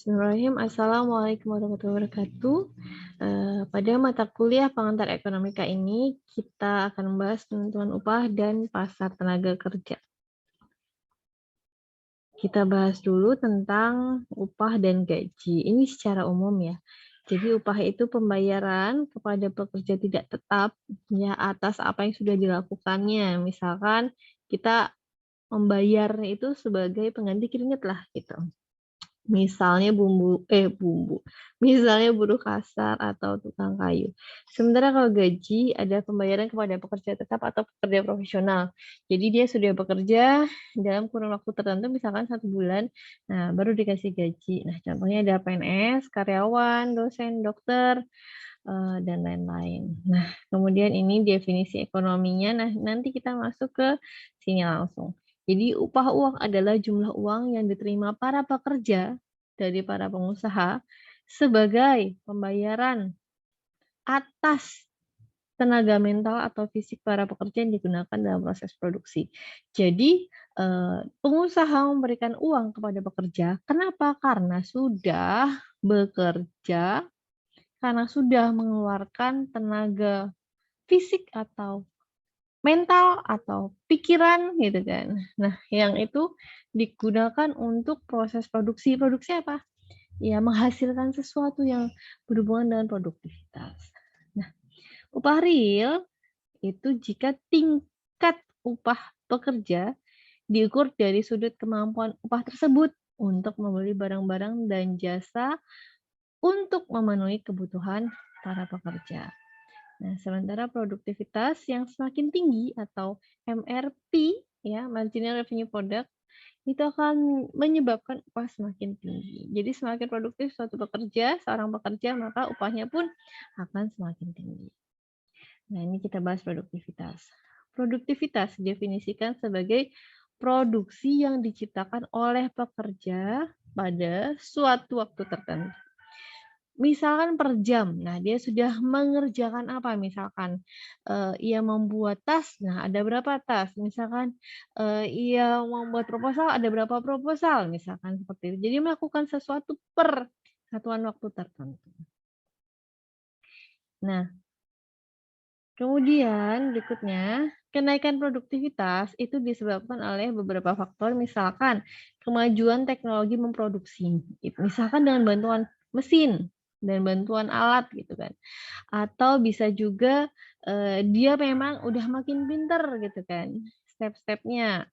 Bismillahirrahmanirrahim. Assalamualaikum warahmatullahi wabarakatuh. Pada mata kuliah pengantar ekonomika ini, kita akan membahas penentuan upah dan pasar tenaga kerja. Kita bahas dulu tentang upah dan gaji. Ini secara umum ya. Jadi upah itu pembayaran kepada pekerja tidak tetap ya atas apa yang sudah dilakukannya. Misalkan kita membayar itu sebagai pengganti keringat lah gitu. Misalnya buruh kasar atau tukang kayu. Sementara kalau gaji ada pembayaran kepada pekerja tetap atau pekerja profesional. Jadi dia sudah bekerja dalam kurun waktu tertentu, misalkan 1 bulan, nah baru dikasih gaji. Nah contohnya ada PNS, karyawan, dosen, dokter, dan lain-lain. Nah kemudian ini definisi ekonominya, nah nanti kita masuk ke sini langsung. Jadi upah uang adalah jumlah uang yang diterima para pekerja dari para pengusaha sebagai pembayaran atas tenaga mental atau fisik para pekerja yang digunakan dalam proses produksi. Jadi pengusaha memberikan uang kepada pekerja. Kenapa? Karena sudah bekerja, karena sudah mengeluarkan tenaga fisik atau mental atau pikiran gitu kan. Nah, yang itu digunakan untuk proses produksi. Produksi apa? Ya, menghasilkan sesuatu yang berhubungan dengan produktivitas. Nah, upah real itu jika tingkat upah pekerja diukur dari sudut kemampuan upah tersebut untuk membeli barang-barang dan jasa untuk memenuhi kebutuhan para pekerja. Nah, sementara produktivitas yang semakin tinggi atau MRP, ya, marginal revenue product, itu akan menyebabkan upah semakin tinggi. Jadi semakin produktif seorang pekerja, maka upahnya pun akan semakin tinggi. Nah, ini kita bahas produktivitas. Produktivitas didefinisikan sebagai produksi yang diciptakan oleh pekerja pada suatu waktu tertentu. Misalkan per jam, nah dia sudah mengerjakan apa misalkan, ia membuat tas, nah ada berapa tas, misalkan, ia membuat proposal, ada berapa proposal, misalkan seperti itu. Jadi melakukan sesuatu per satuan waktu tertentu. Nah, kemudian berikutnya, kenaikan produktivitas itu disebabkan oleh beberapa faktor, misalkan kemajuan teknologi memproduksi, misalkan dengan bantuan mesin dan bantuan alat gitu kan. Atau bisa juga, dia memang udah makin pinter gitu kan, step-stepnya,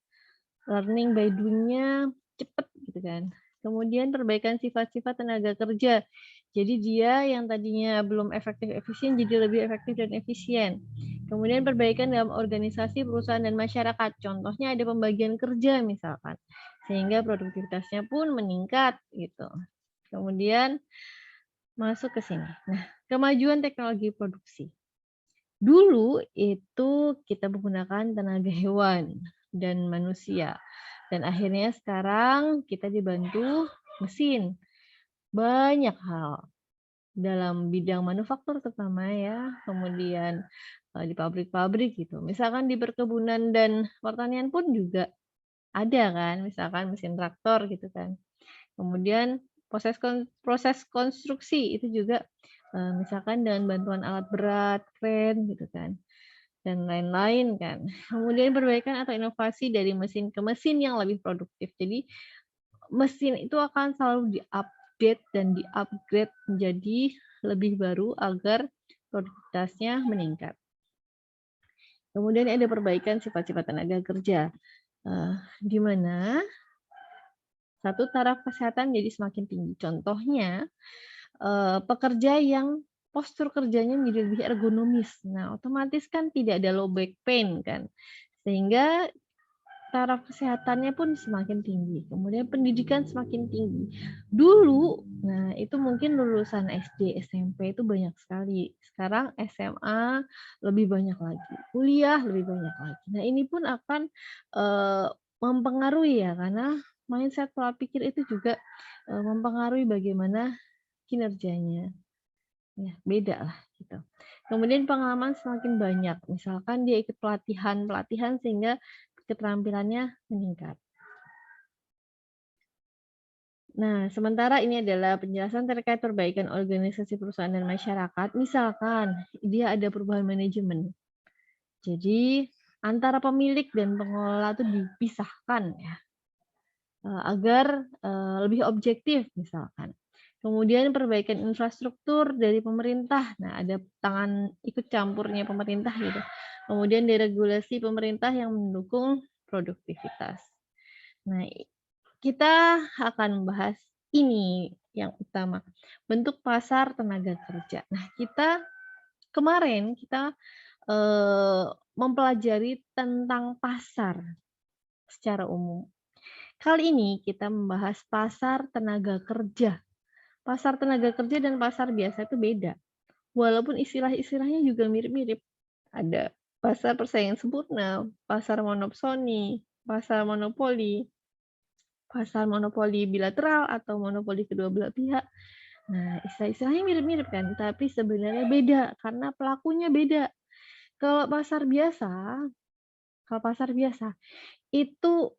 learning by doing-nya cepet gitu kan. Kemudian perbaikan sifat-sifat tenaga kerja. Jadi dia yang tadinya belum efektif efisien jadi lebih efektif dan efisien. Kemudian perbaikan dalam organisasi, perusahaan, dan masyarakat. Contohnya ada pembagian kerja misalkan, sehingga produktivitasnya pun meningkat gitu. Kemudian masuk ke sini. Nah, kemajuan teknologi produksi. Dulu itu kita menggunakan tenaga hewan dan manusia. Dan akhirnya sekarang kita dibantu mesin. Banyak hal dalam bidang manufaktur terutama ya, kemudian di pabrik-pabrik gitu. Misalkan di perkebunan dan pertanian pun juga ada kan, misalkan mesin traktor gitu kan. Kemudian proses konstruksi itu juga, misalkan dengan bantuan alat berat, kren gitu kan, dan lain-lain kan. Kemudian perbaikan atau inovasi dari mesin ke mesin yang lebih produktif. Jadi mesin itu akan selalu di-update dan di-upgrade menjadi lebih baru agar produktivitasnya meningkat. Kemudian ada perbaikan sifat-sifat tenaga kerja, di mana satu, taraf kesehatan jadi semakin tinggi. Contohnya, pekerja yang postur kerjanya menjadi lebih ergonomis. Nah, otomatis kan tidak ada low back pain kan, sehingga taraf kesehatannya pun semakin tinggi. Kemudian pendidikan semakin tinggi. Dulu, nah itu mungkin lulusan SD, SMP itu banyak sekali. Sekarang SMA lebih banyak lagi, kuliah lebih banyak lagi. Nah, ini pun akan, mempengaruhi ya, karena mindset pola pikir itu juga, mempengaruhi bagaimana kinerjanya. Ya, beda lah gitu. Kemudian pengalaman semakin banyak, misalkan dia ikut pelatihan-pelatihan sehingga keterampilannya meningkat. Nah, sementara ini adalah penjelasan terkait perbaikan organisasi perusahaan dan masyarakat. Misalkan dia ada perubahan manajemen. Jadi antara pemilik dan pengelola itu dipisahkan ya, agar lebih objektif misalkan. Kemudian perbaikan infrastruktur dari pemerintah. Nah, ada tangan ikut campurnya pemerintah gitu. Kemudian deregulasi pemerintah yang mendukung produktivitas. Nah, kita akan membahas ini yang utama, bentuk pasar tenaga kerja. Nah, kemarin kita mempelajari tentang pasar secara umum. Kali ini kita membahas pasar tenaga kerja. Pasar tenaga kerja dan pasar biasa itu beda. Walaupun istilah-istilahnya juga mirip-mirip. Ada pasar persaingan sempurna, pasar monopsoni, pasar monopoli, pasar monopoli bilateral atau monopoli kedua belah pihak. Nah, istilah-istilahnya mirip-mirip kan, tapi sebenarnya beda karena pelakunya beda. Kalau pasar biasa, kalau pasar biasa itu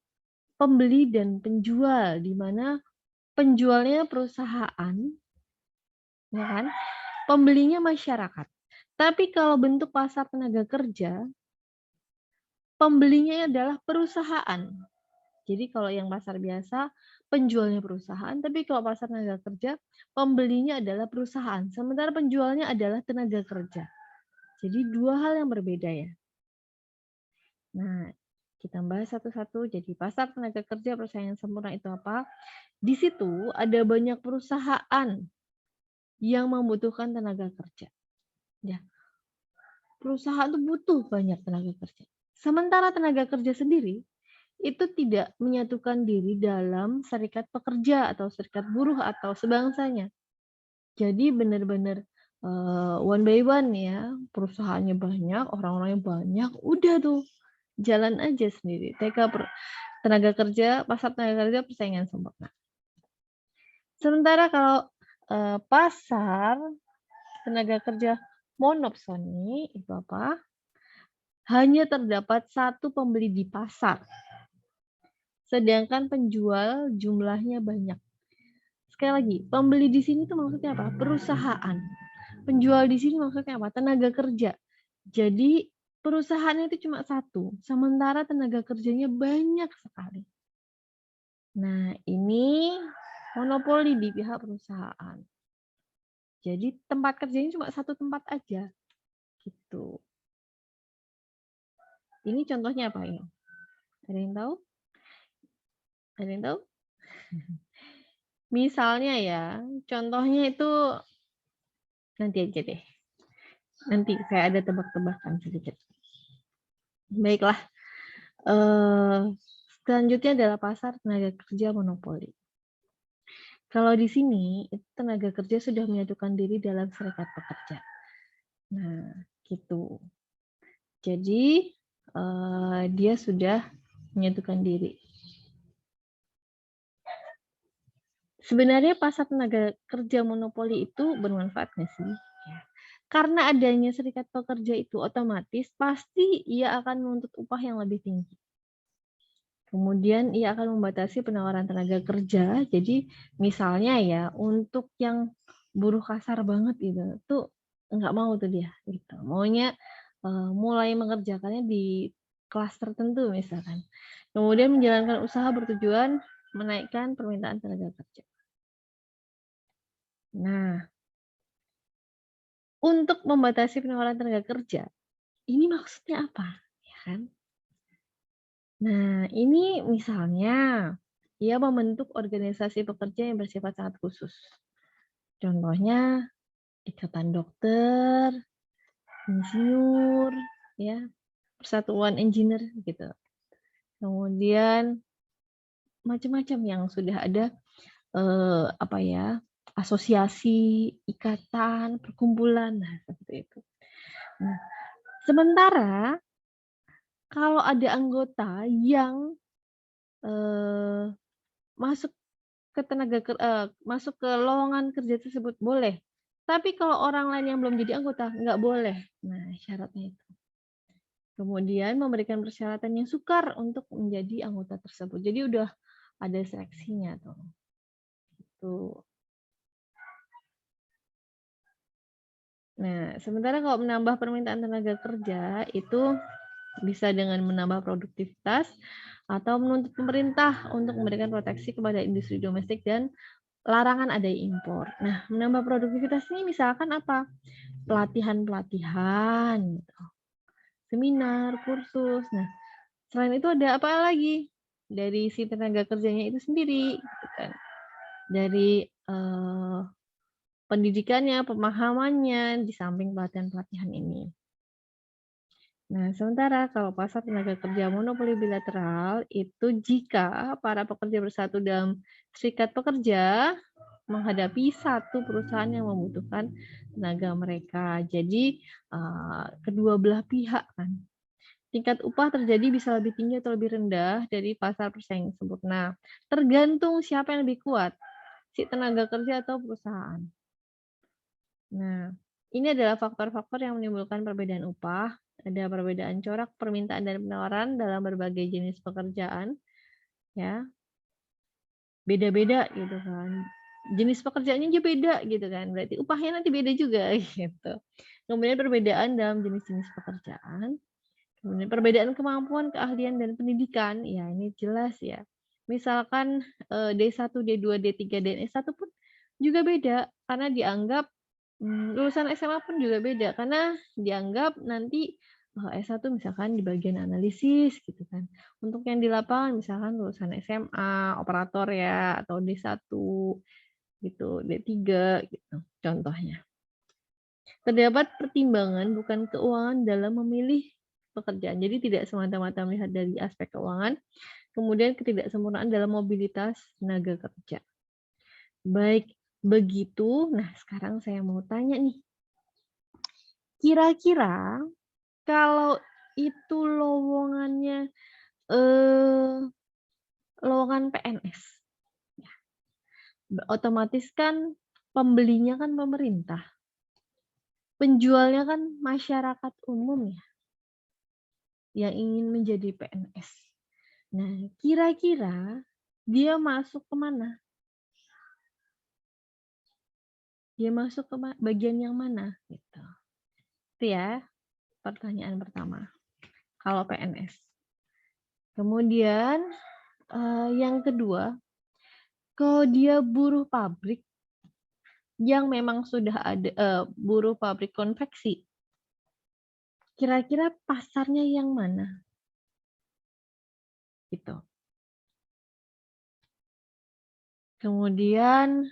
pembeli dan penjual, di mana penjualnya perusahaan, ya kan? Pembelinya masyarakat. Tapi kalau bentuk pasar tenaga kerja, pembelinya adalah perusahaan. Jadi kalau yang pasar biasa, penjualnya perusahaan, tapi kalau pasar tenaga kerja, pembelinya adalah perusahaan, sementara penjualnya adalah tenaga kerja. Jadi dua hal yang berbeda ya. Nah, kita bahas satu-satu. Jadi pasar tenaga kerja persaingan sempurna itu apa? Di situ ada banyak perusahaan yang membutuhkan tenaga kerja. Ya, perusahaan itu butuh banyak tenaga kerja. Sementara tenaga kerja sendiri itu tidak menyatukan diri dalam serikat pekerja atau serikat buruh atau sebangsanya. Jadi benar-benar one by one ya, perusahaannya banyak, orang-orangnya banyak, udah tuh jalan aja sendiri. Tenaga kerja, pasar tenaga kerja persaingan sempurna. Sementara kalau pasar tenaga kerja monopsoni itu apa? Hanya terdapat satu pembeli di pasar, sedangkan penjual jumlahnya banyak. Sekali lagi, pembeli di sini tuh maksudnya apa? Perusahaan. Penjual di sini maksudnya apa? Tenaga kerja. Jadi perusahaannya itu cuma satu, sementara tenaga kerjanya banyak sekali. Nah, ini monopoli di pihak perusahaan. Jadi tempat kerjanya cuma satu tempat aja. Gitu. Ini contohnya apa ini? Ada yang tahu? Ada yang tahu? Misalnya ya, contohnya itu nanti aja deh. Nanti saya ada tebak-tebakan sedikit. Baiklah. Selanjutnya adalah pasar tenaga kerja monopoli. Kalau di sini, itu tenaga kerja sudah menyatukan diri dalam serikat pekerja. Nah, gitu. Jadi, dia sudah menyatukan diri. Sebenarnya pasar tenaga kerja monopoli itu bermanfaat nggak sih? Ya. Karena adanya serikat pekerja itu otomatis pasti ia akan menuntut upah yang lebih tinggi. Kemudian ia akan membatasi penawaran tenaga kerja. Jadi misalnya ya untuk yang buruh kasar banget gitu, tuh nggak mau tuh dia gitu. Maunya mulai mengerjakannya di kelas tertentu misalkan. Kemudian menjalankan usaha bertujuan menaikkan permintaan tenaga kerja. Nah, untuk membatasi penawaran tenaga kerja, ini maksudnya apa? Ya kan? Nah, ini misalnya ia membentuk organisasi pekerja yang bersifat sangat khusus. Contohnya ikatan dokter, insinyur, ya, persatuan engineer gitu. Kemudian macam-macam yang sudah ada apa ya, asosiasi, ikatan, perkumpulan, nah seperti itu. Nah, sementara kalau ada anggota yang masuk masuk ke lowongan kerja tersebut boleh. Tapi kalau orang lain yang belum jadi anggota, nggak boleh. Nah, syaratnya itu. Kemudian memberikan persyaratan yang sukar untuk menjadi anggota tersebut. Jadi udah ada seleksinya tuh. gitu. Nah, sementara kalau menambah permintaan tenaga kerja itu bisa dengan menambah produktivitas atau menuntut pemerintah untuk memberikan proteksi kepada industri domestik dan larangan adanya impor. Nah, menambah produktivitas ini misalkan apa? Pelatihan-pelatihan, gitu. Seminar, kursus. Nah, selain itu ada apa lagi? Dari si tenaga kerjanya itu sendiri, gitu kan. Dari pendidikannya, pemahamannya, di samping pelatihan-pelatihan ini. Nah, sementara kalau pasar tenaga kerja monopoli bilateral itu jika para pekerja bersatu dalam serikat pekerja menghadapi satu perusahaan yang membutuhkan tenaga mereka. Jadi kedua belah pihak kan. Tingkat upah terjadi bisa lebih tinggi atau lebih rendah dari pasar persaingan tersebut. Nah, tergantung siapa yang lebih kuat, si tenaga kerja atau perusahaan. Nah, ini adalah faktor-faktor yang menimbulkan perbedaan upah. Ada perbedaan corak permintaan dan penawaran dalam berbagai jenis pekerjaan, ya. Beda-beda gitu kan. Jenis pekerjaannya aja beda gitu kan. Berarti upahnya nanti beda juga gitu. Kemudian perbedaan dalam jenis-jenis pekerjaan. Kemudian perbedaan kemampuan, keahlian dan pendidikan. Ya, ini jelas ya. Misalkan D1, D2, D3, dan S1 pun juga beda karena dianggap lulusan SMA pun juga beda karena dianggap nanti S1 misalkan di bagian analisis gitu kan. Untuk yang di lapangan misalkan lulusan SMA, operator ya atau D1 gitu, D3 gitu contohnya. Terdapat pertimbangan bukan keuangan dalam memilih pekerjaan. Jadi tidak semata-mata melihat dari aspek keuangan, kemudian ketidaksempurnaan dalam mobilitas tenaga kerja. Baik begitu, nah sekarang saya mau tanya nih, kira-kira kalau itu lowongannya lowongan PNS, ya, otomatis kan pembelinya kan pemerintah, penjualnya kan masyarakat umum ya, yang ingin menjadi PNS. Nah, kira-kira dia masuk ke mana? Dia masuk ke bagian yang mana? Gitu. Itu ya pertanyaan pertama. Kalau PNS. Kemudian yang kedua, kalau dia buruh pabrik yang memang sudah ada buruh pabrik konveksi, kira-kira pasarnya yang mana? Gitu. Kemudian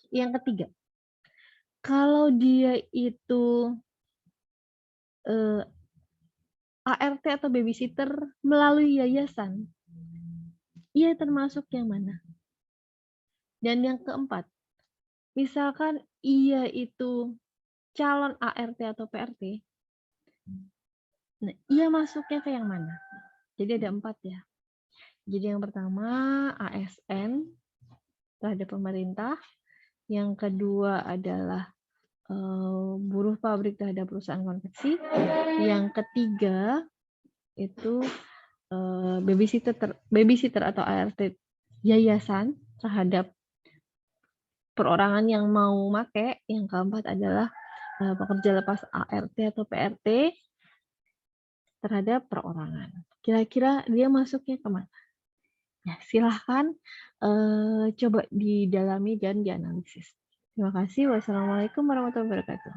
yang ketiga, kalau dia itu ART atau babysitter melalui yayasan, ia termasuk yang mana? Dan yang keempat, misalkan ia itu calon ART atau PRT, nah, ia masuknya ke yang mana? Jadi ada 4 ya. Jadi yang pertama ASN terhadap pemerintah, yang kedua adalah buruh pabrik terhadap perusahaan konveksi, yang ketiga itu babysitter atau ART yayasan terhadap perorangan yang mau make, yang keempat adalah pekerja lepas ART atau PRT terhadap perorangan. Kira-kira dia masuknya kemana? Ya, silahkan coba didalami dan dianalisis. Terima kasih. Wassalamualaikum warahmatullahi wabarakatuh.